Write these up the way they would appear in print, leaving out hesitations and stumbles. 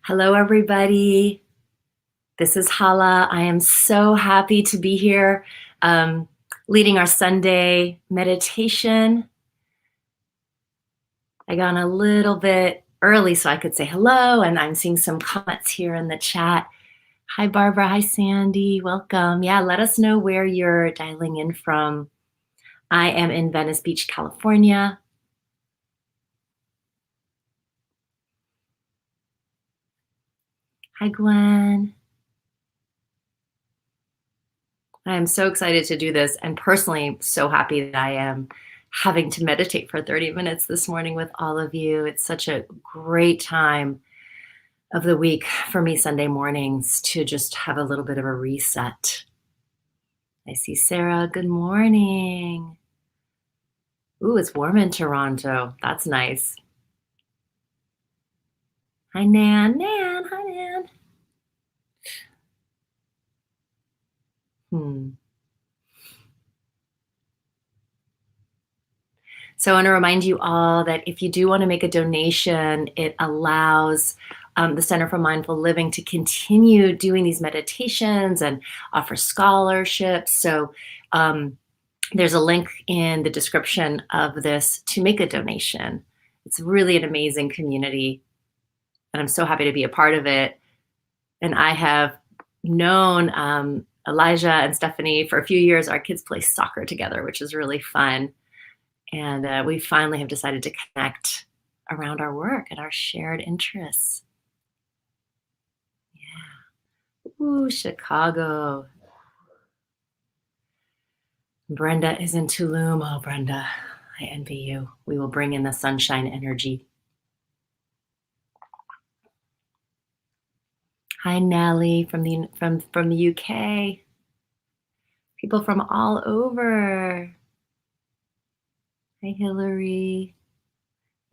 Hello, everybody. This is Hala. I am so happy to be here leading our Sunday meditation. I got on a little bit early so I could say hello, and I'm seeing some comments here in the chat. Hi, Barbara. Hi, Sandy. Welcome. Yeah, let us know where you're dialing in from. I am in Venice Beach, California. Hi, Gwen. I am so excited to do this, and personally so happy that I am having to meditate for 30 minutes this morning with all of you. It's such a great time of the week for me, Sunday mornings, to just have a little bit of a reset. I see Sarah. Good morning. Ooh, it's warm in Toronto. That's nice. Hi, Nan. Nan. Hi, Nan. So I want to remind you all that if you do want to make a donation, it allows the Center for Mindful Living to continue doing these meditations and offer scholarships. So there's a link in the description of this to make a donation. It's really an amazing community, and I'm so happy to be a part of it. And I have known Elijah and Stephanie for a few years. Our kids play soccer together, which is really fun. And we finally have decided to connect around our work and our shared interests. Yeah. Ooh, Chicago. Brenda is in Tulum. Oh, Brenda, I envy you. We will bring in the sunshine energy. Hi, Nellie from the UK. People from all over. Hi, Hillary.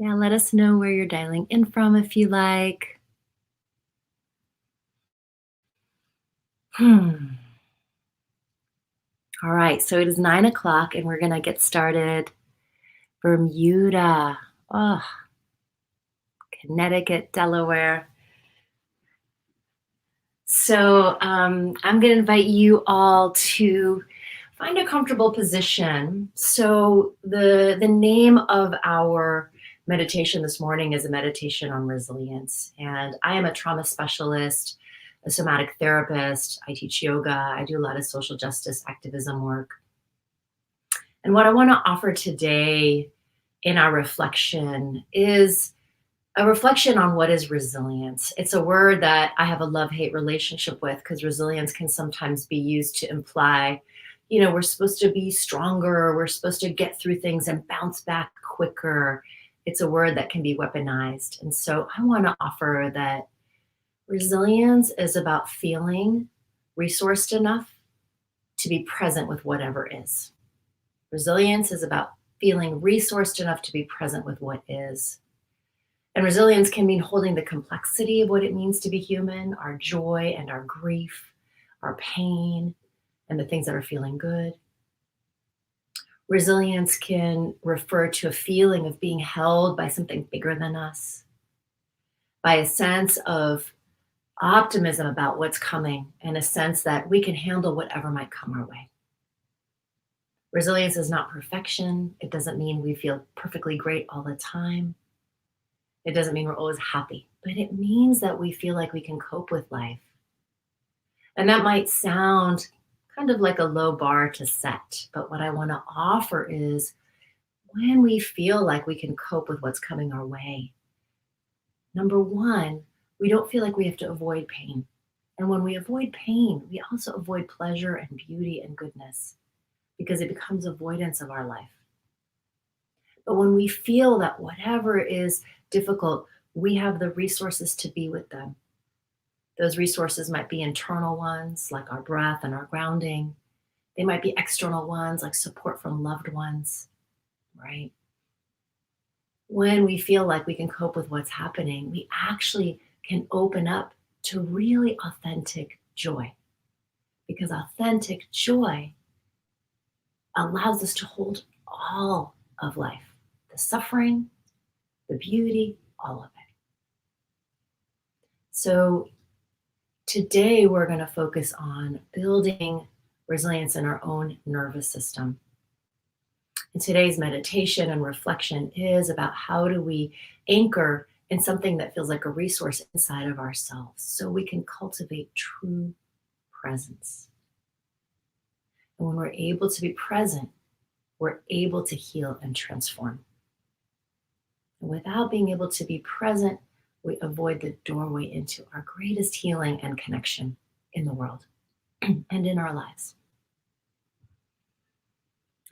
Yeah, let us know where you're dialing in from if you like. All right, so it is 9 o'clock and we're gonna get started. Bermuda, oh, Connecticut, Delaware. So I'm gonna invite you all to find a comfortable position. So the name of our meditation this morning is a meditation on resilience. And I am a trauma specialist, a somatic therapist. I teach yoga. I do a lot of social justice activism work. And what I want to offer today in our reflection is a reflection on what is resilience. It's a word that I have a love-hate relationship with because resilience can sometimes be used to imply, we're supposed to be stronger, we're supposed to get through things and bounce back quicker. It's a word that can be weaponized. And so I want to offer that resilience is about feeling resourced enough to be present with whatever is. Resilience is about feeling resourced enough to be present with what is. And resilience can mean holding the complexity of what it means to be human, our joy and our grief, our pain, and the things that are feeling good. Resilience can refer to a feeling of being held by something bigger than us, by a sense of optimism about what's coming, and a sense that we can handle whatever might come our way. Resilience is not perfection. It doesn't mean we feel perfectly great all the time. It doesn't mean we're always happy, but it means that we feel like we can cope with life. And that might sound kind of like a low bar to set, but what I want to offer is when we feel like we can cope with what's coming our way, number one, we don't feel like we have to avoid pain. And when we avoid pain, we also avoid pleasure and beauty and goodness because it becomes avoidance of our life. But when we feel that whatever is difficult, we have the resources to be with them. Those resources might be internal ones, like our breath and our grounding. They might be external ones, like support from loved ones, right? When we feel like we can cope with what's happening, we actually can open up to really authentic joy. Because authentic joy allows us to hold all of life, the suffering, the beauty, all of it. So today we're going to focus on building resilience in our own nervous system. And today's meditation and reflection is about how do we anchor in something that feels like a resource inside of ourselves so we can cultivate true presence. And when we're able to be present, we're able to heal and transform. And without being able to be present, we avoid the doorway into our greatest healing and connection in the world and in our lives.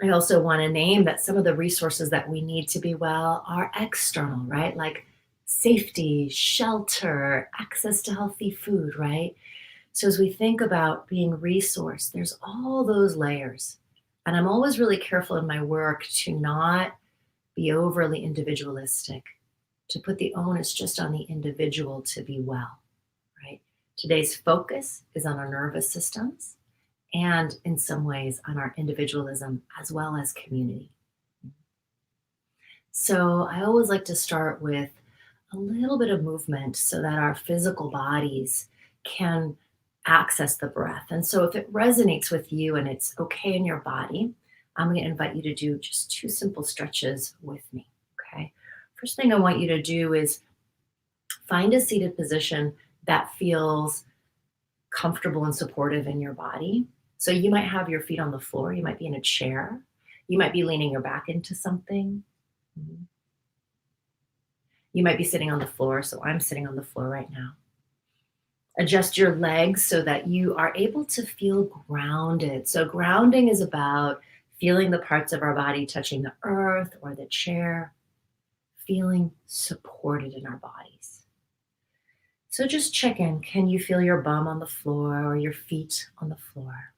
I also want to name that some of the resources that we need to be well are external, right? Like safety, shelter, access to healthy food, right? So as we think about being resourced, there's all those layers. And I'm always really careful in my work to not be overly individualistic, to put the onus just on the individual to be well, right? Today's focus is on our nervous systems and in some ways on our individualism as well as community. So I always like to start with a little bit of movement so that our physical bodies can access the breath. And so if it resonates with you and it's okay in your body, I'm going to invite you to do just 2 simple stretches with me, okay? First thing I want you to do is find a seated position that feels comfortable and supportive in your body. So you might have your feet on the floor, you might be in a chair, you might be leaning your back into something. You might be sitting on the floor, so I'm sitting on the floor right now. Adjust your legs so that you are able to feel grounded. So grounding is about feeling the parts of our body touching the earth or the chair, feeling supported in our bodies. So just check in. Can you feel your bum on the floor or your feet on the floor?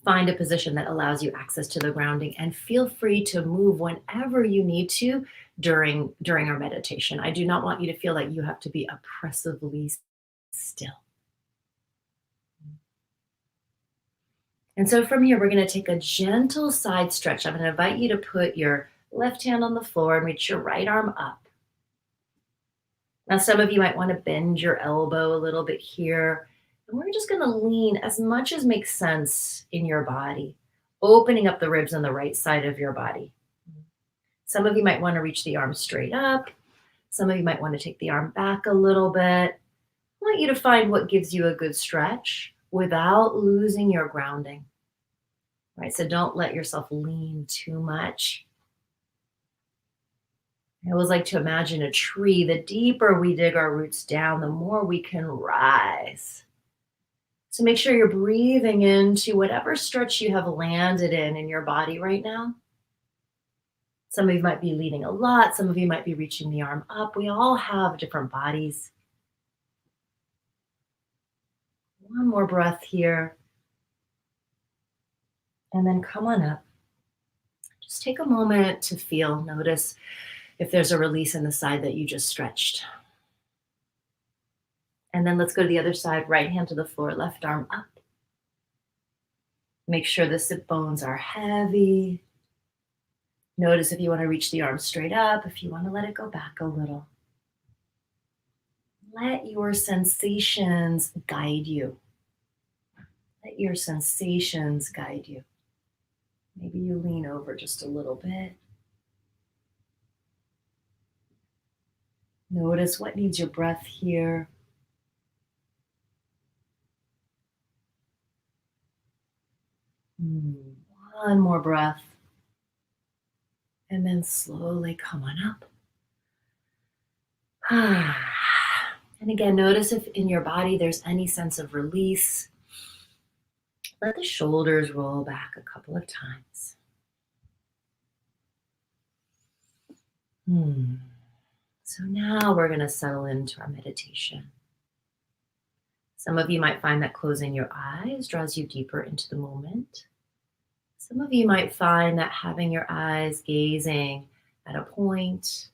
Find a position that allows you access to the grounding and feel free to move whenever you need to during our meditation. I do not want you to feel like you have to be oppressively still. And so from here, we're going to take a gentle side stretch. I'm going to invite you to put your left hand on the floor and reach your right arm up. Now, some of you might want to bend your elbow a little bit here. And we're just going to lean as much as makes sense in your body, opening up the ribs on the right side of your body. Some of you might want to reach the arm straight up. Some of you might want to take the arm back a little bit. I want you to find what gives you a good stretch without losing your grounding. Right? So don't let yourself lean too much. I always like to imagine a tree. The deeper we dig our roots down, the more we can rise. So make sure you're breathing into whatever stretch you have landed in your body right now. Some of you might be leaning a lot. Some of you might be reaching the arm up. We all have different bodies. One more breath here. And then come on up. Just take a moment to feel, notice if there's a release in the side that you just stretched. And then let's go to the other side, right hand to the floor, left arm up. Make sure the sit bones are heavy. Notice if you want to reach the arm straight up, if you want to let it go back a little. Let your sensations guide you. Let your sensations guide you. Maybe you lean over just a little bit. Notice what needs your breath here. One more breath. And then slowly come on up. And again, notice if in your body there's any sense of release. Let the shoulders roll back a couple of times. So now we're going to settle into our meditation. Some of you might find that closing your eyes draws you deeper into the moment. Some of you might find that having your eyes gazing at a point,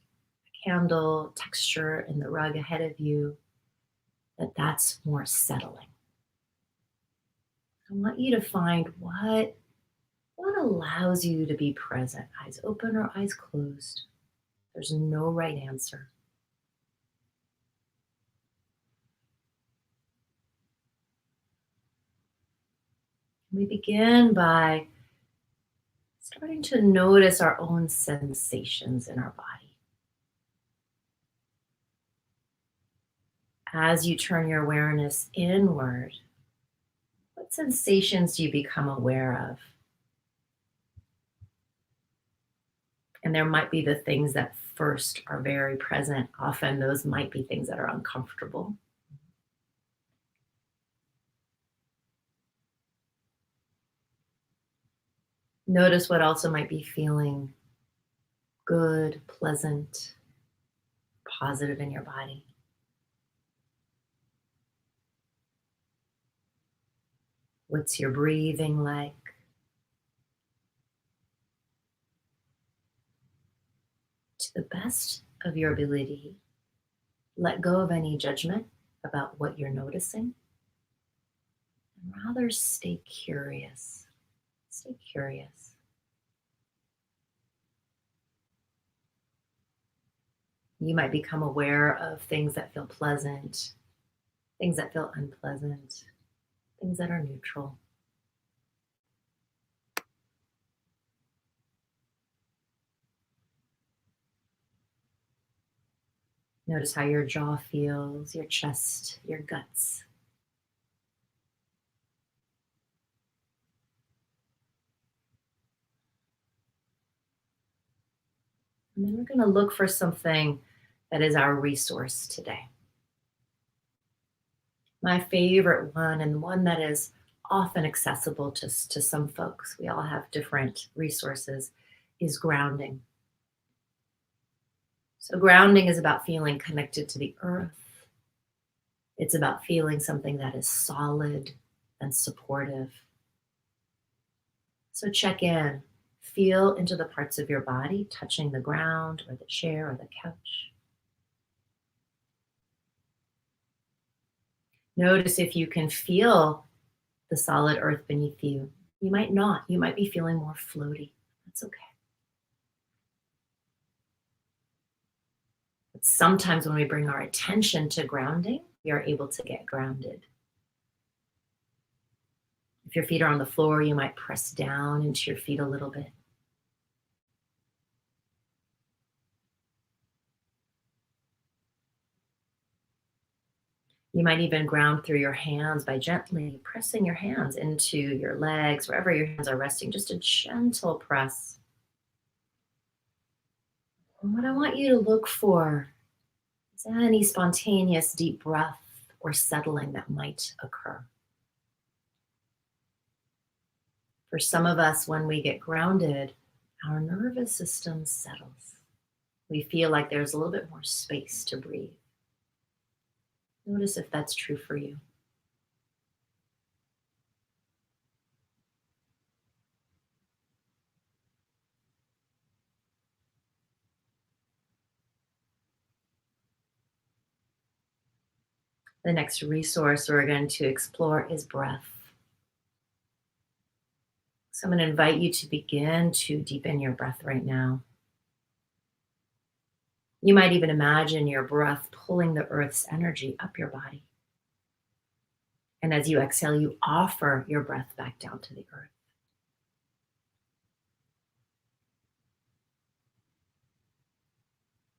a candle, texture in the rug ahead of you, that's more settling. I want you to find what allows you to be present, eyes open or eyes closed. There's no right answer. We begin by starting to notice our own sensations in our body. As you turn your awareness inward, what sensations do you become aware of? And there might be the things that first are very present. Often those might be things that are uncomfortable. Notice what also might be feeling good, pleasant, positive in your body. What's your breathing like? To the best of your ability, let go of any judgment about what you're noticing and rather stay curious. Stay curious. You might become aware of things that feel pleasant, things that feel unpleasant, things that are neutral. Notice how your jaw feels, your chest, your guts. And then we're going to look for something that is our resource today. My favorite one, and one that is often accessible to some folks, we all have different resources, is grounding. So, grounding is about feeling connected to the earth. It's about feeling something that is solid and supportive. So, check in, feel into the parts of your body touching the ground or the chair or the couch. Notice if you can feel the solid earth beneath you. You might not. You might be feeling more floaty. That's okay. But sometimes when we bring our attention to grounding, we are able to get grounded. If your feet are on the floor, you might press down into your feet a little bit. You might even ground through your hands by gently pressing your hands into your legs, wherever your hands are resting, just a gentle press. And what I want you to look for is any spontaneous deep breath or settling that might occur. For some of us, when we get grounded, our nervous system settles. We feel like there's a little bit more space to breathe. Notice if that's true for you. The next resource we're going to explore is breath. So I'm going to invite you to begin to deepen your breath right now. You might even imagine your breath pulling the earth's energy up your body. And as you exhale, you offer your breath back down to the earth.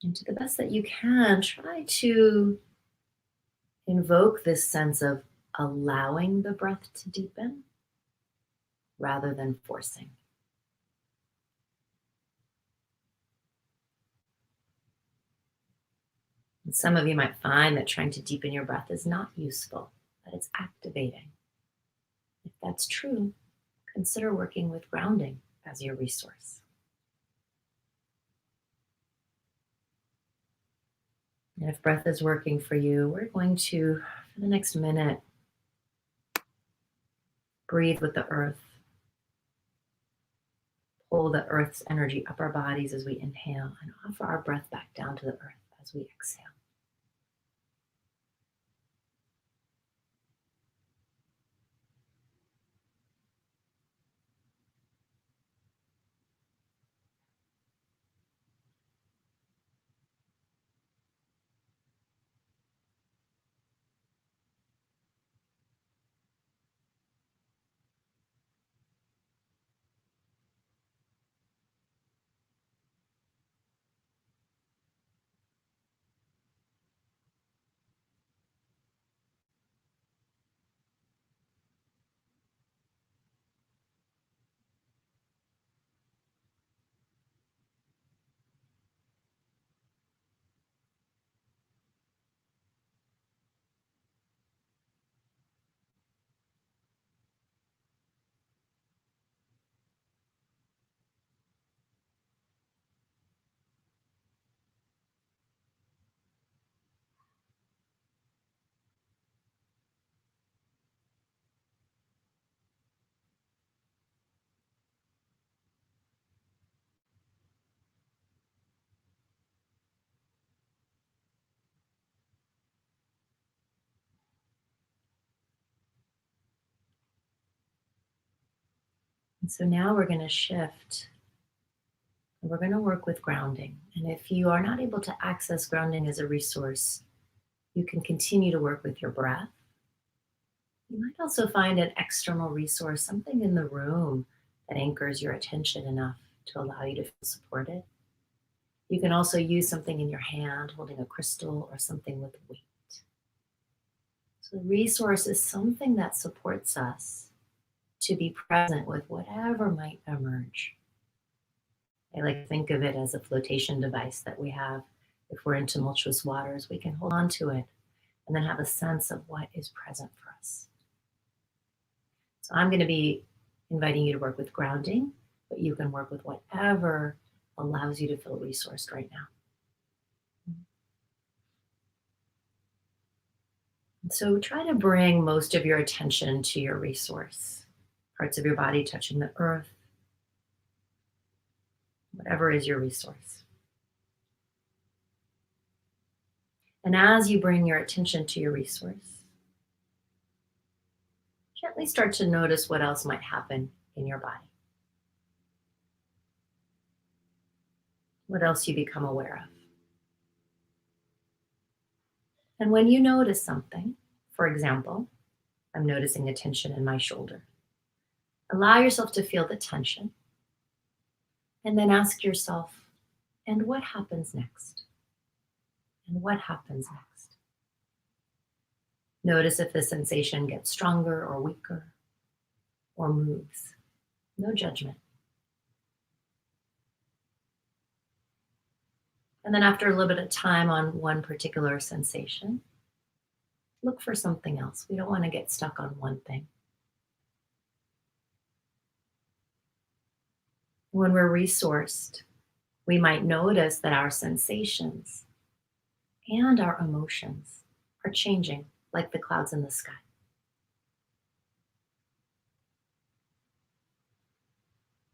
And to the best that you can, try to invoke this sense of allowing the breath to deepen rather than forcing. And some of you might find that trying to deepen your breath is not useful, that it's activating. If that's true, consider working with grounding as your resource. And if breath is working for you, we're going to, for the next minute, breathe with the earth. Pull the earth's energy up our bodies as we inhale and offer our breath back down to the earth as we exhale. And so now we're going to shift. We're going to work with grounding. And if you are not able to access grounding as a resource, you can continue to work with your breath. You might also find an external resource, something in the room that anchors your attention enough to allow you to feel supported. You can also use something in your hand, holding a crystal or something with weight. So the resource is something that supports us to be present with whatever might emerge. I like to think of it as a flotation device that we have. If we're in tumultuous waters, we can hold on to it and then have a sense of what is present for us. So I'm going to be inviting you to work with grounding, but you can work with whatever allows you to feel resourced right now. And so try to bring most of your attention to your resource, parts of your body touching the earth, whatever is your resource. And as you bring your attention to your resource, gently start to notice what else might happen in your body. What else you become aware of. And when you notice something, for example, I'm noticing a tension in my shoulder. Allow yourself to feel the tension and then ask yourself, and what happens next? And what happens next? Notice if the sensation gets stronger or weaker or moves. No judgment. And then after a little bit of time on one particular sensation, look for something else. We don't want to get stuck on one thing. When we're resourced, we might notice that our sensations and our emotions are changing like the clouds in the sky.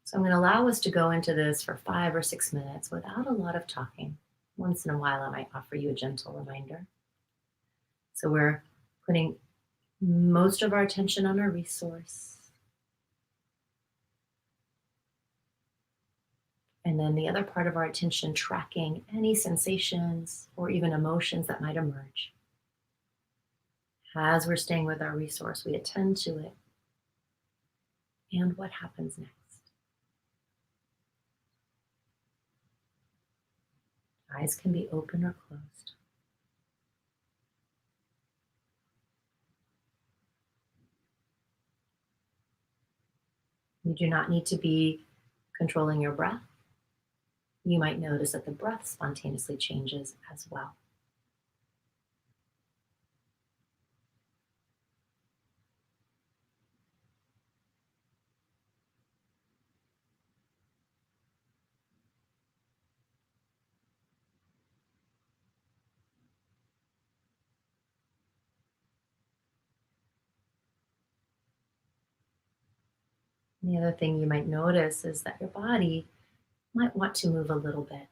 So I'm going to allow us to go into this for 5 or 6 minutes without a lot of talking. Once in a while, I might offer you a gentle reminder. So we're putting most of our attention on our resource. And then the other part of our attention tracking any sensations or even emotions that might emerge. As we're staying with our resource, we attend to it. And what happens next? Eyes can be open or closed. You do not need to be controlling your breath. You might notice that the breath spontaneously changes as well. And the other thing you might notice is that your body might want to move a little bit.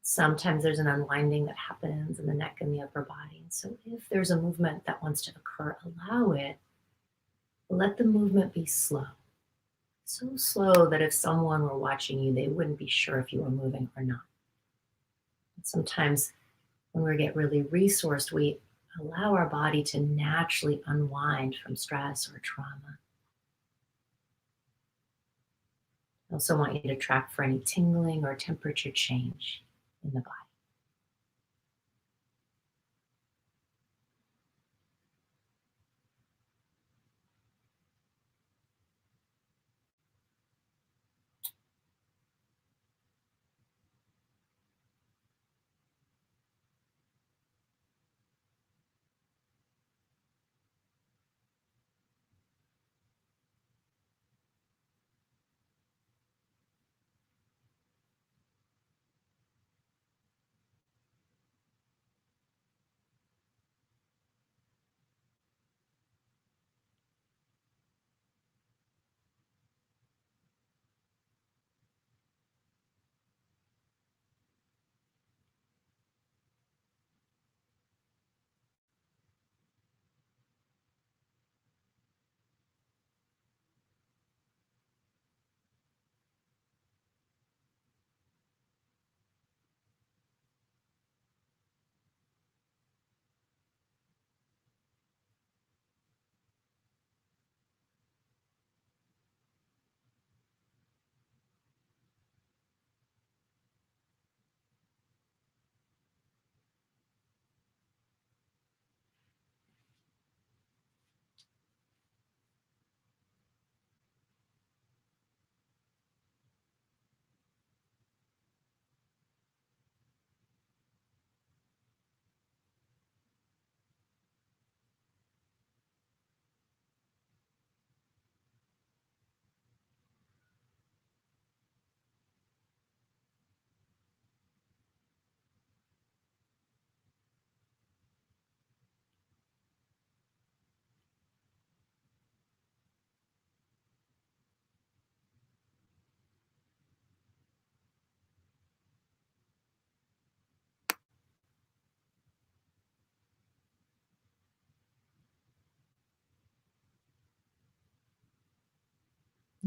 Sometimes there's an unwinding that happens in the neck and the upper body. And so if there's a movement that wants to occur, allow it. Let the movement be slow. So slow that if someone were watching you, they wouldn't be sure if you were moving or not. And sometimes when we get really resourced, we allow our body to naturally unwind from stress or trauma. I also want you to track for any tingling or temperature change in the body.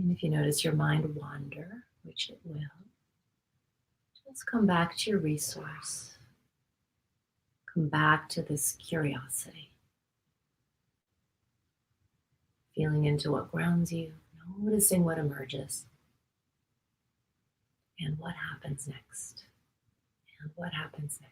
And if you notice your mind wander, which it will, just come back to your resource. Come back to this curiosity. Feeling into what grounds you, noticing what emerges, and what happens next, and what happens next.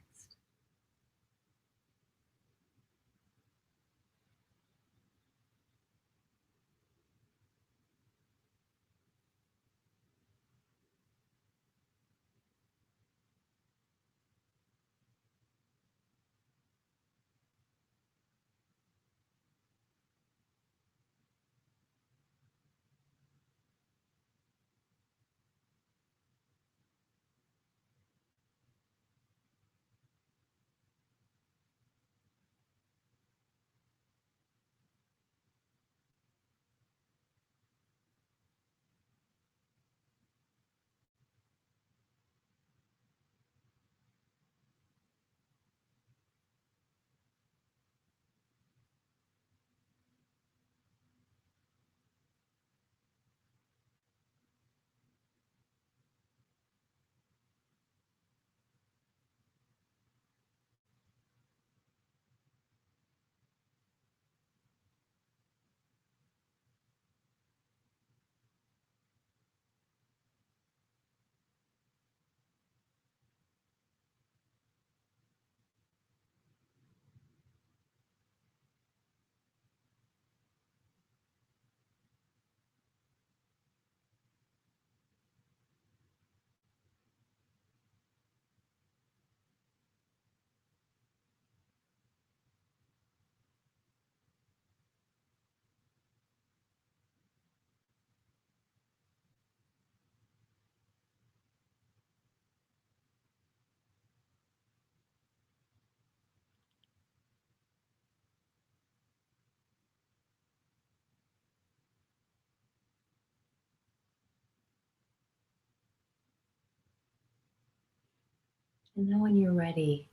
And then when you're ready,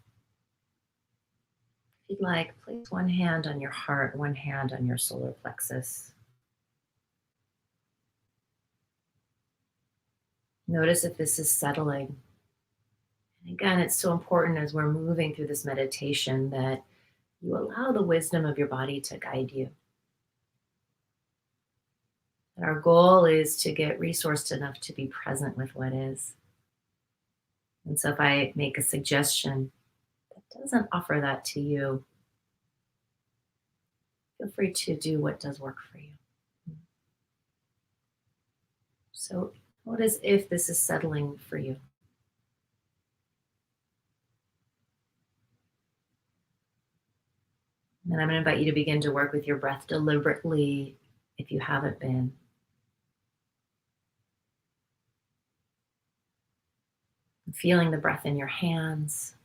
if you'd like, place one hand on your heart, one hand on your solar plexus. Notice if this is settling. And again, it's so important as we're moving through this meditation that you allow the wisdom of your body to guide you. And our goal is to get resourced enough to be present with what is. And so if I make a suggestion that doesn't offer that to you, feel free to do what does work for you. So notice if this is settling for you. And I'm going to invite you to begin to work with your breath deliberately if you haven't been. Feeling the breath in your hands.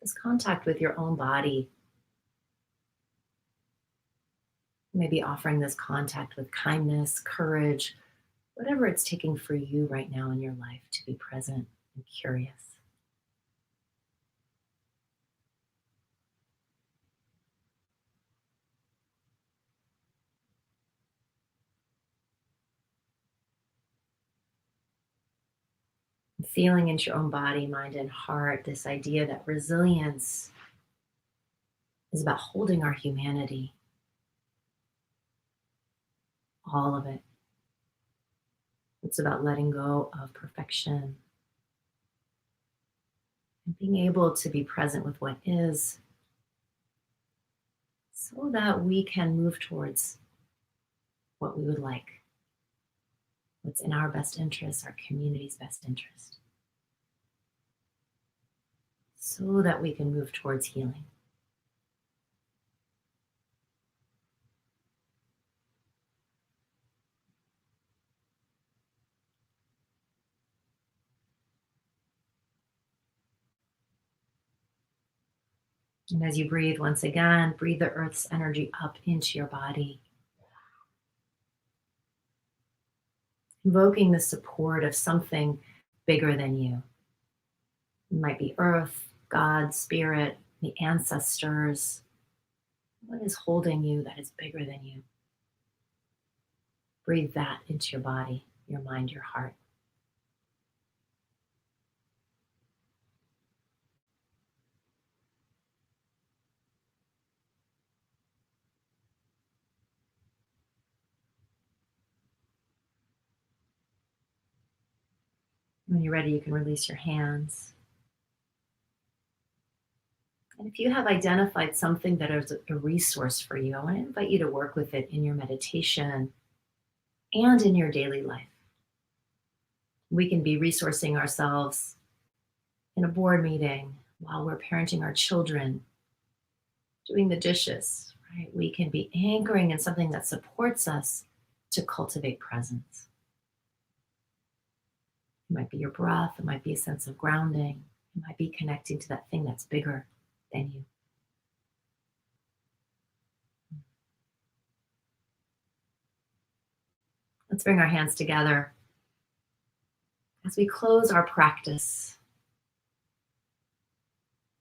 This contact with your own body. Maybe offering this contact with kindness, courage, whatever it's taking for you right now in your life to be present and curious. Feeling into your own body, mind, and heart this idea that resilience is about holding our humanity, all of it. It's about letting go of perfection and being able to be present with what is so that we can move towards what we would like, what's in our best interest, our community's best interest, so that we can move towards healing. And as you breathe, once again, breathe the earth's energy up into your body. Invoking the support of something bigger than you. It might be earth, God, spirit, the ancestors. What is holding you that is bigger than you? Breathe that into your body, your mind, your heart. When you're ready, you can release your hands. And if you have identified something that is a resource for you, I want to invite you to work with it in your meditation and in your daily life. We can be resourcing ourselves in a board meeting while we're parenting our children, doing the dishes, right? We can be anchoring in something that supports us to cultivate presence. It might be your breath, it might be a sense of grounding, it might be connecting to that thing that's bigger than you. Let's bring our hands together as we close our practice.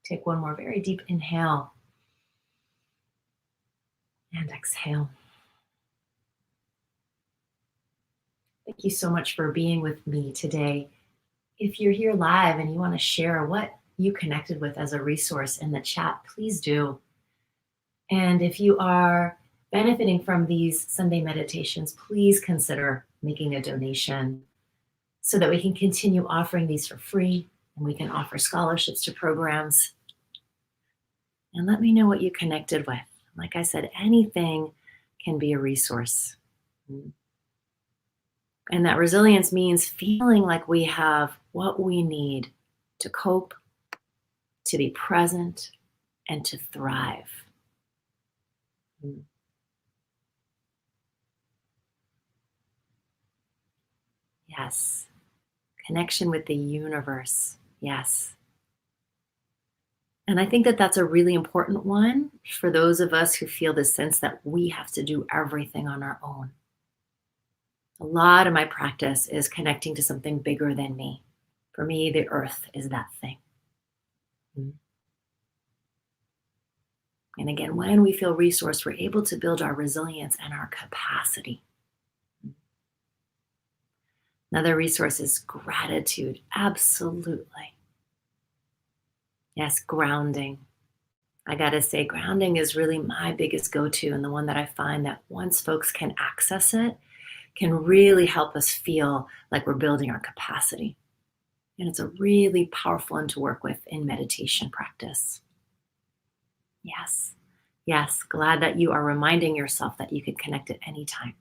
Take one more very deep inhale and exhale. Thank you so much for being with me today. If you're here live and you want to share what you connected with as a resource in the chat, please do. And if you are benefiting from these Sunday meditations, please consider making a donation so that we can continue offering these for free and we can offer scholarships to programs. And let me know what you connected with. Like I said, anything can be a resource. And that resilience means feeling like we have what we need to cope, to be present, and to thrive. Yes. Connection with the universe. Yes. And I think that that's a really important one for those of us who feel this sense that we have to do everything on our own. A lot of my practice is connecting to something bigger than me. For me, the earth is that thing. And again, when we feel resourced, we're able to build our resilience and our capacity. Another resource is gratitude. Absolutely. Yes, grounding. I gotta say, grounding is really my biggest go-to, and the one that I find that once folks can access it, can really help us feel like we're building our capacity. And it's a really powerful one to work with in meditation practice. Yes, yes, glad that you are reminding yourself that you can connect at any time.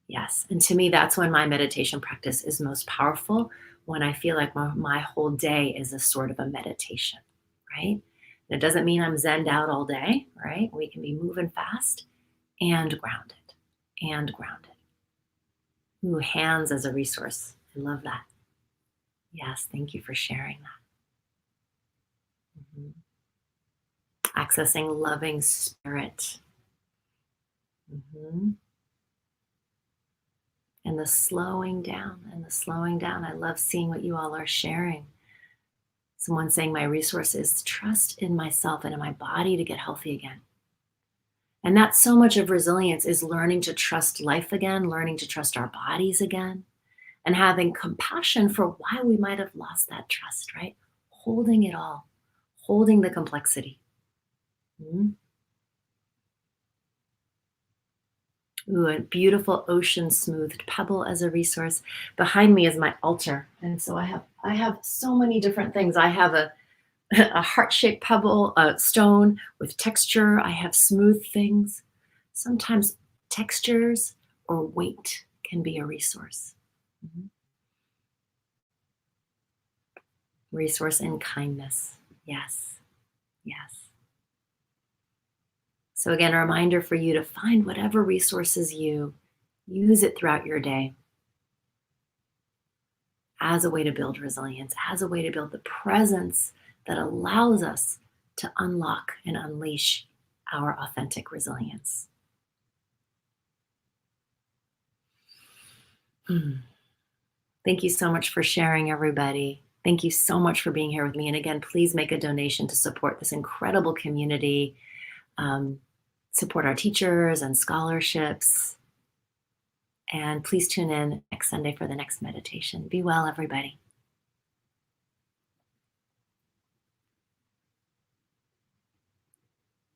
Yes, and to me, that's when my meditation practice is most powerful, when I feel like my whole day is a sort of a meditation, right? It doesn't mean I'm zenned out all day, right? We can be moving fast and grounded, and grounded. Ooh, hands as a resource. I love that. Yes, thank you for sharing that. Accessing loving spirit. And the slowing down, I love seeing what you all are sharing. Someone saying my resource is trust in myself and in my body to get healthy again. And that's so much of resilience, is learning to trust life again, learning to trust our bodies again, and having compassion for why we might have lost that trust, right? Holding it all, holding the complexity. Ooh, a beautiful ocean smoothed pebble as a resource. Behind me is my altar. And so I have so many different things. I have a heart-shaped pebble, a stone with texture. I have smooth things. Sometimes textures or weight can be a resource. Resource in kindness. Yes, yes. So again, a reminder for you to find whatever resources you use it throughout your day as a way to build resilience, as a way to build the presence that allows us to unlock and unleash our authentic resilience. Thank you so much for sharing, everybody. Thank you so much for being here with me. And again, please make a donation to support this incredible community, support our teachers and scholarships. And please tune in next Sunday for the next meditation. Be well, everybody.